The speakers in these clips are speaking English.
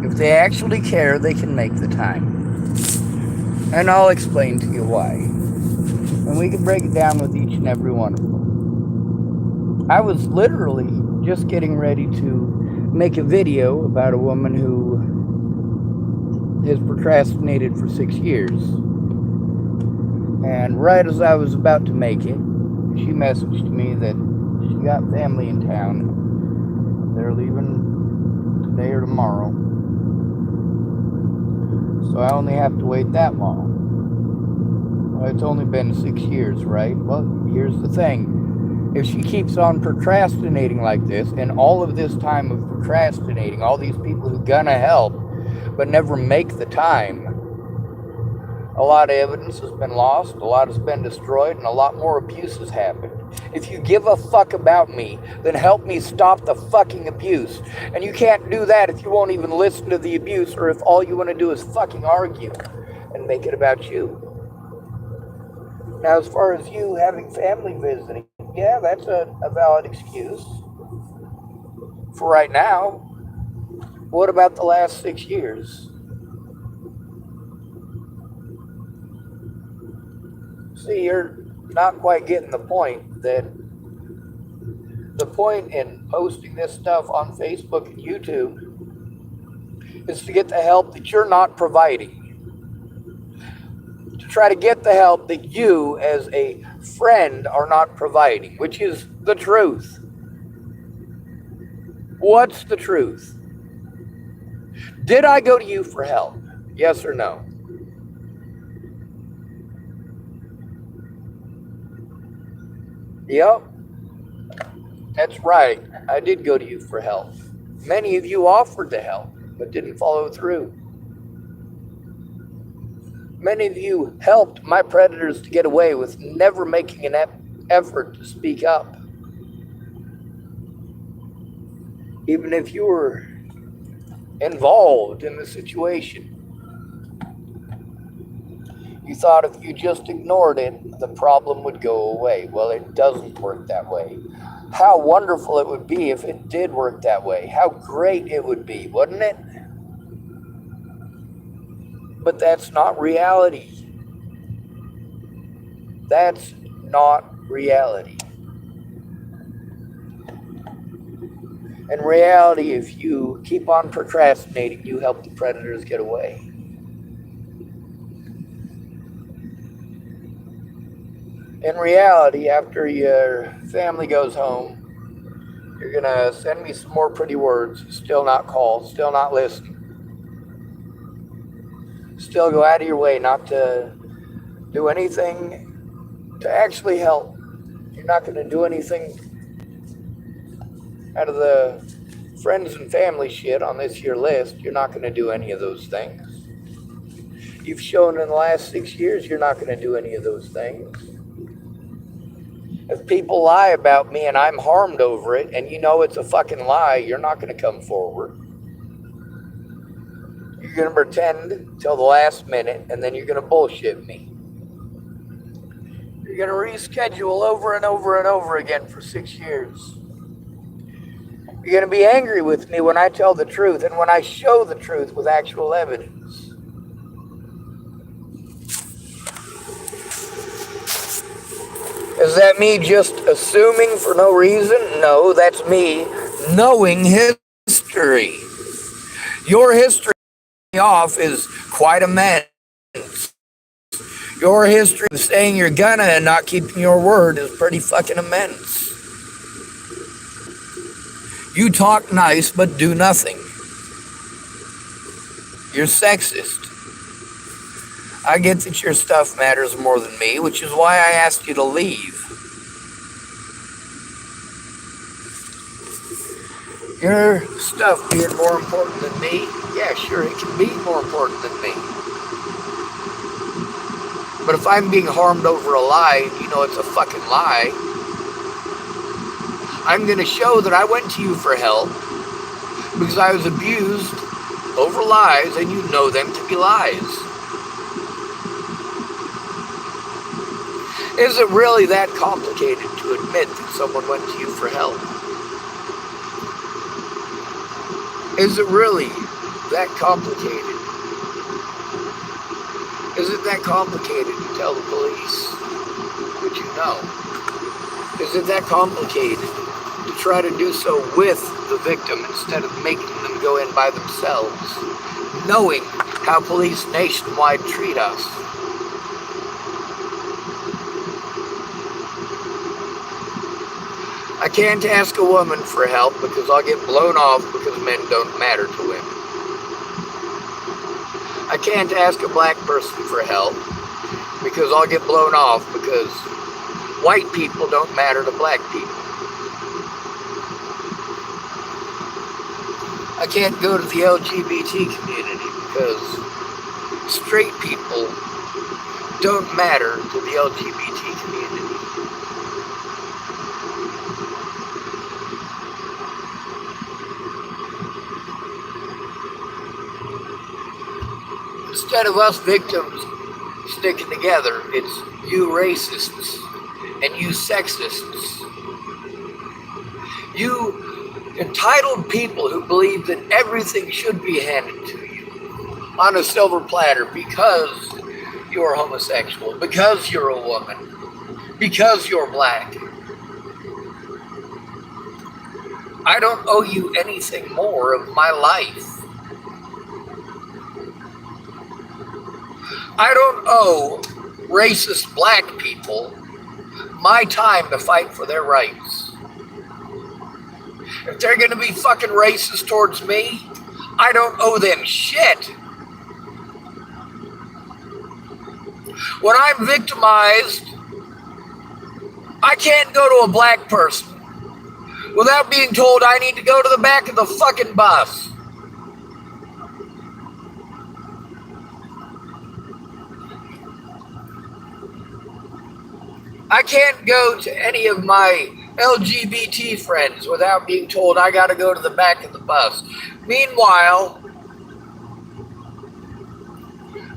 If they actually care, they can make the time. And I'll explain to you why. And we can break it down with each and every one of them. I was literally just getting ready to make a video about a woman who has procrastinated for 6 years. And right as I was about to make it, she messaged me that she got family in town. They're leaving today or tomorrow. So I only have to wait that long. Well, it's only been 6 years, right? Well, here's the thing. If she keeps on procrastinating like this, and all of this time of procrastinating, all these people who gonna help, but never make the time, a lot of evidence has been lost, a lot has been destroyed, and a lot more abuse has happened. If you give a fuck about me, then help me stop the fucking abuse. And you can't do that if you won't even listen to the abuse, or if all you want to do is fucking argue and make it about you. Now, as far as you having family visiting, yeah, that's a valid excuse for right now. What about the last 6 years? See, you're not quite getting the point that the point in posting this stuff on Facebook and YouTube is to get the help that you're not providing. To try to get the help that you, as a friend, are not providing, which is the truth. What's the truth? Did I go to you for help? Yes or no? Yep, that's right. I did go to you for help. Many of you offered to help, but didn't follow through. Many of you helped my predators to get away with never making an effort to speak up. Even if you were involved in the situation, you thought if you just ignored it, the problem would go away. Well, it doesn't work that way. How wonderful it would be if it did work that way. How great it would be, wouldn't it? But that's not reality. That's not reality. In reality, if you keep on procrastinating, you help the predators get away. In reality, after your family goes home, you're going to send me some more pretty words, still not call, still not listen. Still go out of your way not to do anything to actually help. You're not going to do anything out of the friends and family shit on this year list. You're not going to do any of those things. You've shown in the last 6 years you're not going to do any of those things. If people lie about me and I'm harmed over it, and you know it's a fucking lie, you're not going to come forward. You're going to pretend till the last minute, and then you're going to bullshit me. You're going to reschedule over and over and over again for 6 years. You're going to be angry with me when I tell the truth and when I show the truth with actual evidence. Is that me just assuming for no reason? No, that's me knowing history. Your history off is quite immense. Your history of saying you're gonna and not keeping your word is pretty fucking immense. You talk nice but do nothing. You're sexist. I get that your stuff matters more than me, which is why I asked you to leave. Your stuff being more important than me? Yeah, sure, it can be more important than me. But if I'm being harmed over a lie, and you know it's a fucking lie, I'm going to show that I went to you for help because I was abused over lies, and you know them to be lies. Is it really that complicated to admit that someone went to you for help? Is it really that complicated? Is it that complicated to tell the police what you know? Is it that complicated to try to do so with the victim instead of making them go in by themselves, knowing how police nationwide treat us? I can't ask a woman for help because I'll get blown off because men don't matter to women. I can't ask a black person for help because I'll get blown off because white people don't matter to black people. I can't go to the LGBT community because straight people don't matter to the LGBT community. Instead of us victims sticking together, it's you racists and you sexists. You entitled people who believe that everything should be handed to you on a silver platter because you're homosexual, because you're a woman, because you're black. I don't owe you anything more of my life. I don't owe racist black people my time to fight for their rights. If they're going to be fucking racist towards me, I don't owe them shit. When I'm victimized, I can't go to a black person without being told I need to go to the back of the fucking bus. I can't go to any of my LGBT friends without being told I got to go to the back of the bus. Meanwhile,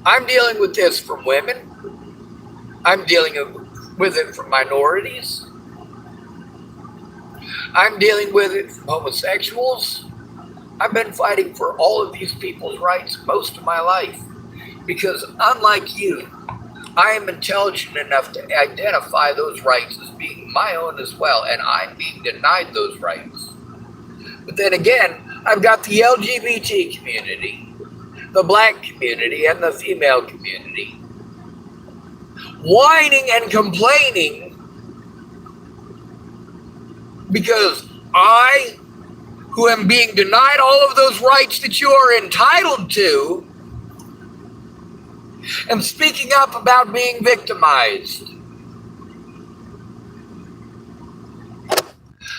I'm dealing with this from women. I'm dealing with it from minorities. I'm dealing with it from homosexuals. I've been fighting for all of these people's rights most of my life because, unlike you, I am intelligent enough to identify those rights as being my own as well, and I'm being denied those rights. But then again, I've got the LGBT community, the black community, and the female community whining and complaining because I, who am being denied all of those rights that you are entitled to, am speaking up about being victimized.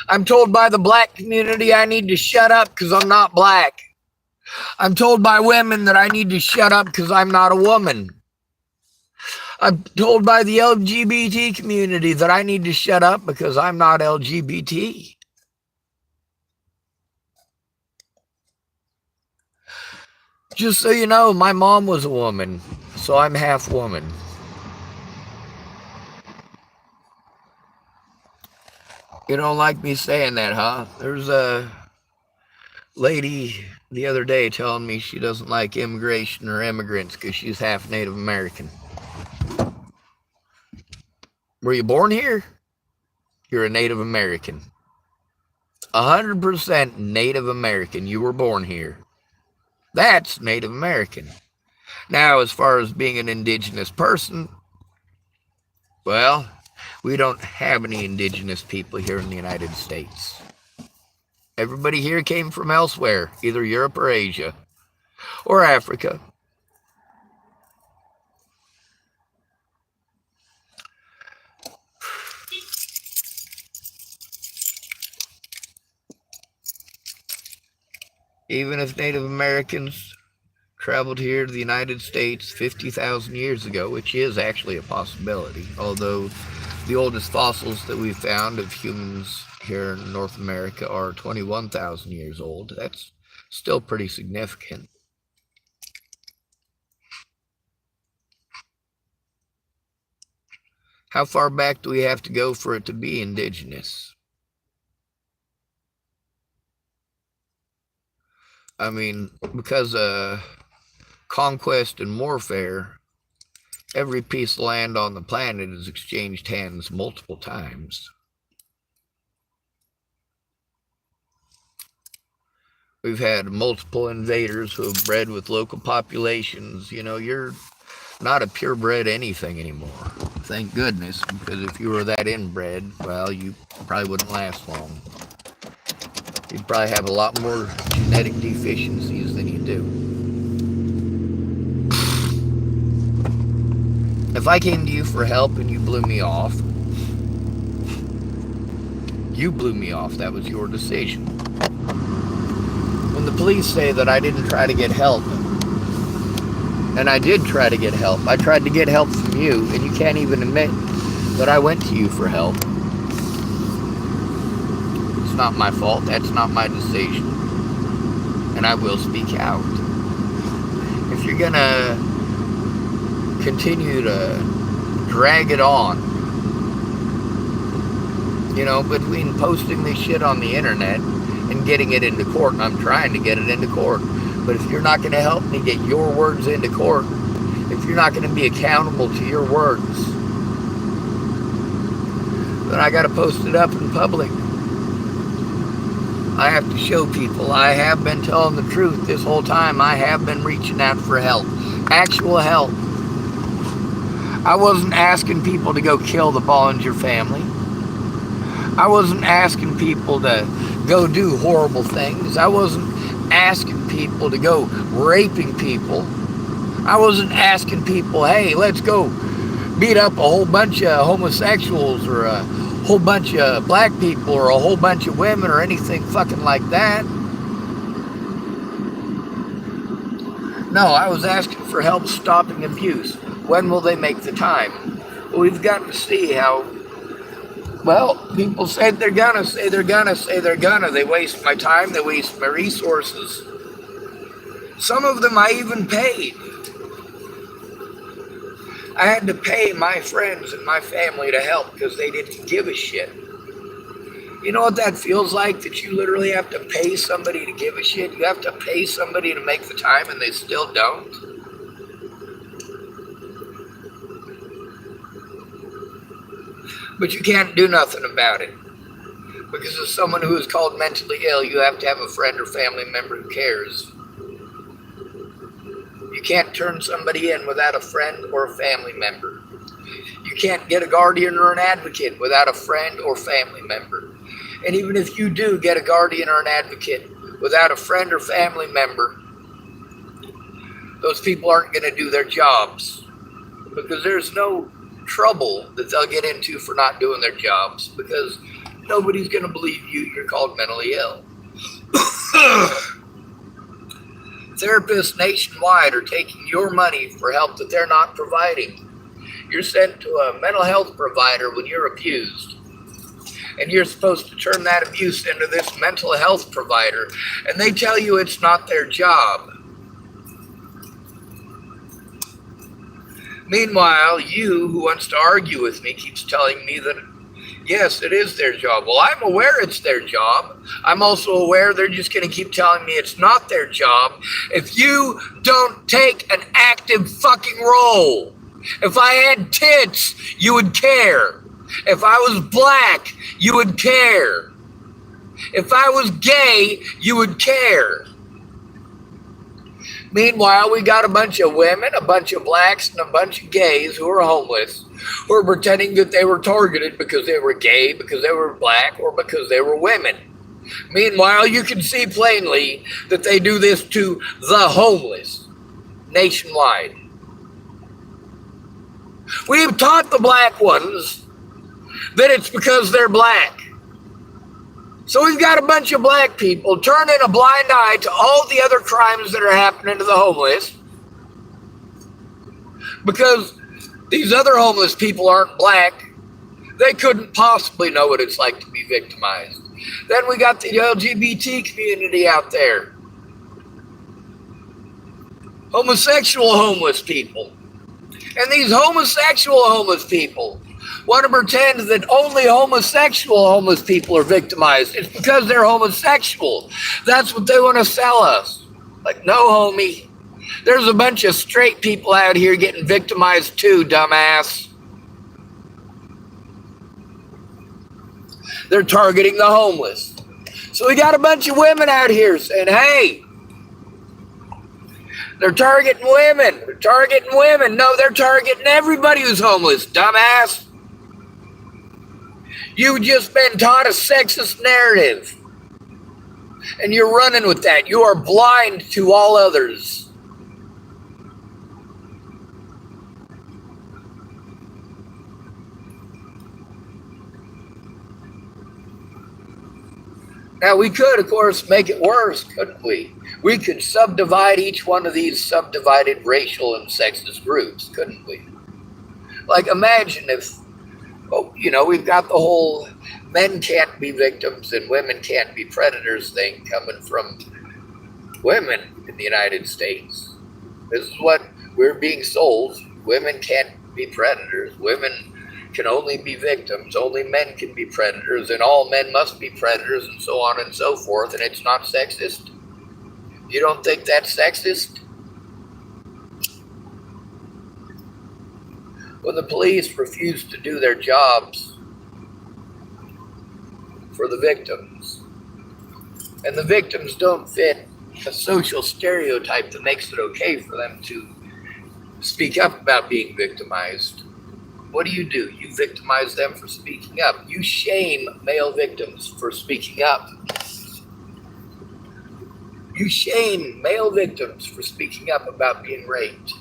I'm told by the black community I need to shut up because I'm not black. I'm told by women that I need to shut up because I'm not a woman. I'm told by the LGBT community that I need to shut up because I'm not LGBT. Just so you know, my mom was a woman, so I'm half woman. You don't like me saying that, huh? There's a lady the other day telling me she doesn't like immigration or immigrants because she's half Native American. Were you born here? You're a Native American. 100% Native American. You were born here. That's Native American. Now, as far as being an indigenous person, well, we don't have any indigenous people here in the United States. Everybody here came from elsewhere, either Europe or Asia or Africa. Even if Native Americans traveled here to the United States 50,000 years ago, which is actually a possibility, although the oldest fossils that we've found of humans here in North America are 21,000 years old. That's still pretty significant. How far back do we have to go for it to be indigenous? I mean, because conquest and warfare, every piece of land on the planet has exchanged hands multiple times. We've had multiple invaders who have bred with local populations. You know, you're not a purebred anything anymore. Thank goodness, because if you were that inbred, well, you probably wouldn't last long. You'd probably have a lot more genetic deficiencies than you do. If I came to you for help and you blew me off, you blew me off. That was your decision. When the police say that I didn't try to get help, and I did try to get help, I tried to get help from you, and you can't even admit that I went to you for help. It's not my fault. That's not my decision. And I will speak out. If you're gonna continue to drag it on, you know, between posting this shit on the internet and getting it into court, and I'm trying to get it into court, but if you're not going to help me get your words into court, if you're not going to be accountable to your words, then I got to post it up in public. I have to show people I have been telling the truth this whole time. I have been reaching out for help, actual help. I wasn't asking people to go kill the Bollinger family. I wasn't asking people to go do horrible things. I wasn't asking people to go raping people. I wasn't asking people, hey, let's go beat up a whole bunch of homosexuals or a whole bunch of black people or a whole bunch of women or anything fucking like that. No, I was asking for help stopping abuse. When will they make the time? Well, we've got to see how, well, people said they're gonna, say they're gonna, say they're gonna. They waste my time, they waste my resources. Some of them I even paid. I had to pay my friends and my family to help because they didn't give a shit. You know what that feels like? That you literally have to pay somebody to give a shit? You have to pay somebody to make the time and they still don't? But you can't do nothing about it. Because as someone who is called mentally ill, you have to have a friend or family member who cares. You can't turn somebody in without a friend or a family member. You can't get a guardian or an advocate without a friend or family member. And even if you do get a guardian or an advocate without a friend or family member, those people aren't going to do their jobs. Because there's no trouble that they'll get into for not doing their jobs. Because nobody's going to believe you're called mentally ill. Therapists nationwide are taking your money for help that they're not providing. You're sent to a mental health provider when you're abused. And you're supposed to turn that abuse into this mental health provider. And they tell you it's not their job. Meanwhile, you, who wants to argue with me, keeps telling me that yes, it is their job. Well, I'm aware it's their job. I'm also aware they're just going to keep telling me it's not their job if you don't take an active fucking role. If I had tits, you would care. If I was black, you would care. If I was gay, you would care. Meanwhile, we got a bunch of women, a bunch of blacks, and a bunch of gays who are homeless, who are pretending that they were targeted because they were gay, because they were black, or because they were women. Meanwhile, you can see plainly that they do this to the homeless nationwide. We've taught the black ones that it's because they're black. So we've got a bunch of black people turning a blind eye to all the other crimes that are happening to the homeless because these other homeless people aren't black. They couldn't possibly know what it's like to be victimized. Then we got the LGBT community out there. Homosexual homeless people. And these homosexual homeless people want to pretend that only homosexual homeless people are victimized. It's because they're homosexual. That's what they want to sell us. Like, no, homie. There's a bunch of straight people out here getting victimized too, dumbass. They're targeting the homeless. So we got a bunch of women out here saying, hey, they're targeting women. They're targeting women. No, they're targeting everybody who's homeless, dumbass. You've just been taught a sexist narrative. And you're running with that. You are blind to all others. Now, we could, of course, make it worse, couldn't we? We could subdivide each one of these subdivided racial and sexist groups, couldn't we? Like, imagine if, we've got the whole men can't be victims and women can't be predators thing coming from women in the United States. This is what we're being sold. Women can't be predators. Women can only be victims. Only men can be predators, and all men must be predators, and so on and so forth. And it's not sexist. You don't think that's sexist? When the police refuse to do their jobs for the victims, and the victims don't fit a social stereotype that makes it okay for them to speak up about being victimized, what do? You victimize them for speaking up. You shame male victims for speaking up. You shame male victims for speaking up about being raped.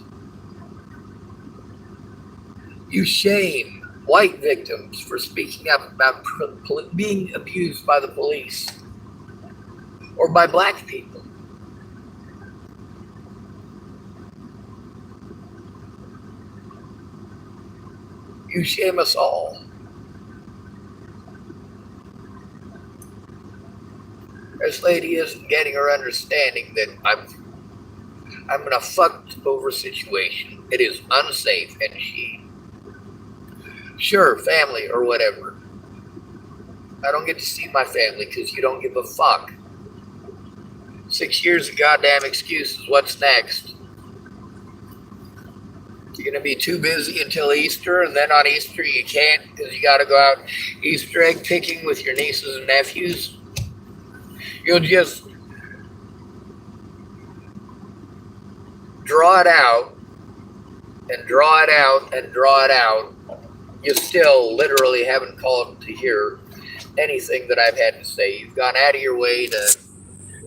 You shame white victims for speaking up about being abused by the police or by black people. You shame us all. This lady isn't getting her understanding that I'm in a fucked over situation. It is unsafe, and sure, family or whatever. I don't get to see my family because you don't give a fuck. 6 years of goddamn excuses. What's next? You're going to be too busy until Easter, and then on Easter you can't because you got to go out Easter egg picking with your nieces and nephews. You'll just draw it out and draw it out and draw it out. You still literally haven't called to hear anything that I've had to say. You've gone out of your way to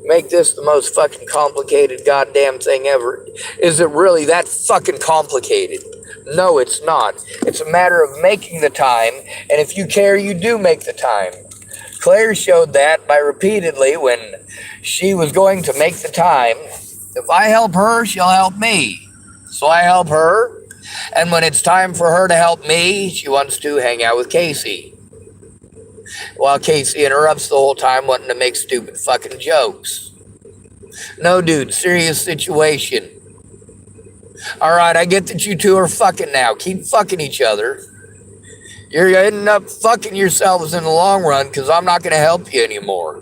make this the most fucking complicated goddamn thing ever. Is it really that fucking complicated? No, it's not. It's a matter of making the time, and if you care, you do make the time. Claire showed that by repeatedly when she was going to make the time. If I help her, she'll help me. So I help her, and when it's time for her to help me, she wants to hang out with Casey. While Casey interrupts the whole time wanting to make stupid fucking jokes. No, dude, serious situation. Alright, I get that you two are fucking now. Keep fucking each other. You're ending up fucking yourselves in the long run because I'm not going to help you anymore.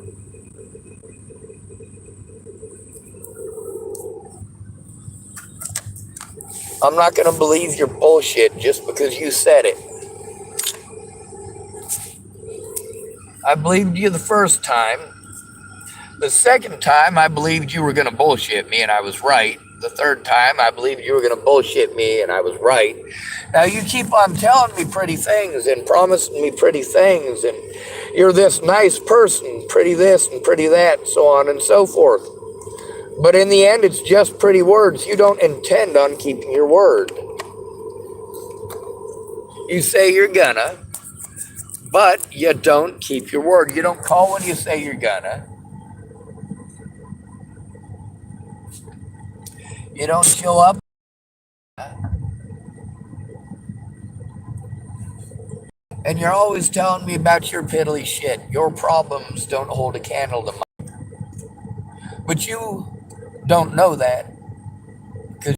I'm not going to believe your bullshit just because you said it. I believed you the first time. The second time, I believed you were going to bullshit me and I was right. The third time, I believed you were going to bullshit me and I was right. Now you keep on telling me pretty things and promising me pretty things, and you're this nice person, pretty this and pretty that, so on and so forth. But in the end, it's just pretty words. You don't intend on keeping your word. You say you're gonna, but you don't keep your word. You don't call when you say you're gonna. You don't show up. And you're always telling me about your piddly shit. Your problems don't hold a candle to mine. But you don't know that because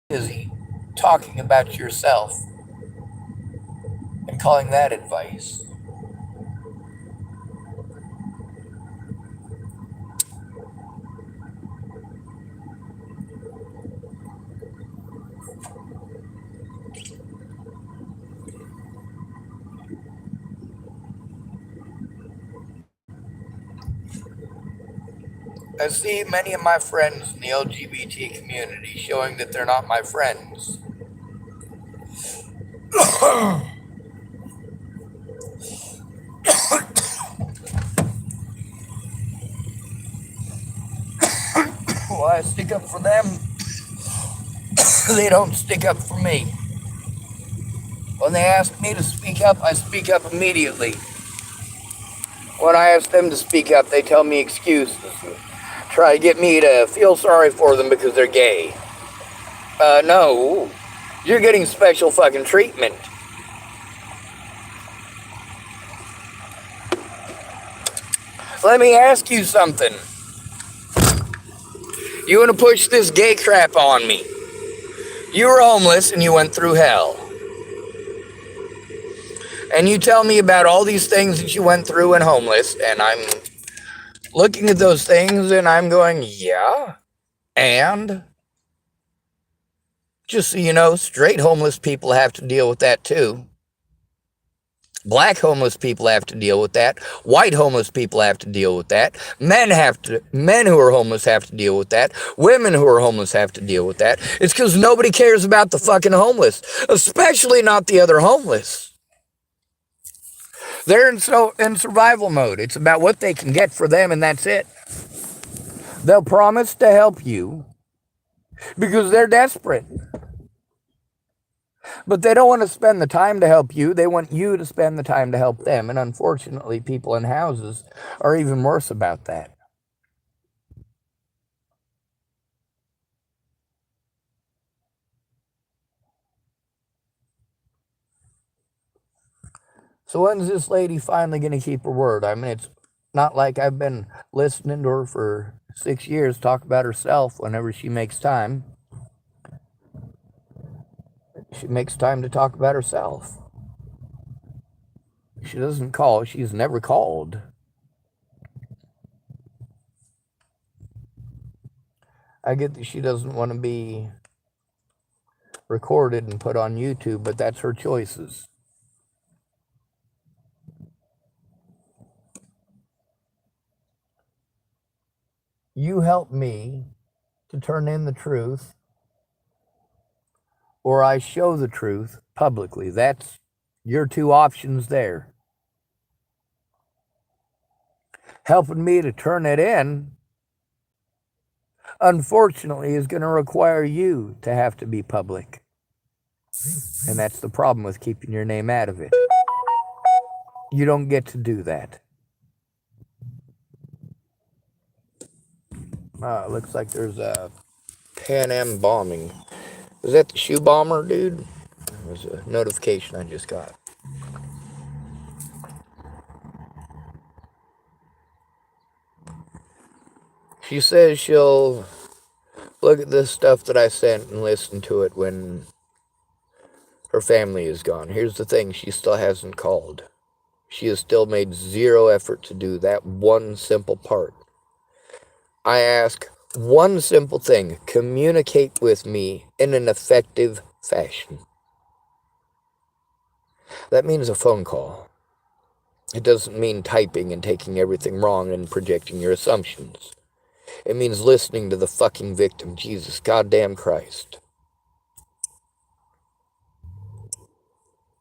you're busy talking about yourself and calling that advice. I see many of my friends in the LGBT community showing that they're not my friends. Well, I stick up for them. They don't stick up for me. When they ask me to speak up, I speak up immediately. When I ask them to speak up, they tell me excuses. Try to get me to feel sorry for them because they're gay. No. You're getting special fucking treatment. Let me ask you something. You want to push this gay crap on me? You were homeless and you went through hell. And you tell me about all these things that you went through when homeless, and I'm looking at those things and I'm going, yeah, and just so you know, straight homeless people have to deal with that too. Black homeless people have to deal with that. White homeless people have to deal with that. Men who are homeless have to deal with that. Women who are homeless have to deal with that. It's because nobody cares about the fucking homeless, especially not the other homeless. They're in survival mode. It's about what they can get for them, and that's it. They'll promise to help you because they're desperate. But they don't want to spend the time to help you. They want you to spend the time to help them. And unfortunately, people in houses are even worse about that. So when's this lady finally going to keep her word? I mean, it's not like I've been listening to her for 6 years talk about herself whenever she makes time. She makes time to talk about herself. She doesn't call. She's never called. I get that she doesn't want to be recorded and put on YouTube, but that's her choices. You help me to turn in the truth, or I show the truth publicly. That's your two options there. Helping me to turn it in, unfortunately, is going to require you to have to be public. And that's the problem with keeping your name out of it. You don't get to do that. It looks like there's a Pan Am bombing. Is that the shoe bomber, dude? There's a notification I just got. She says she'll look at this stuff that I sent and listen to it when her family is gone. Here's the thing, she still hasn't called. She has still made zero effort to do that one simple part. I ask one simple thing: communicate with me in an effective fashion. That means a phone call. It doesn't mean typing and taking everything wrong and projecting your assumptions. It means listening to the fucking victim, Jesus goddamn Christ.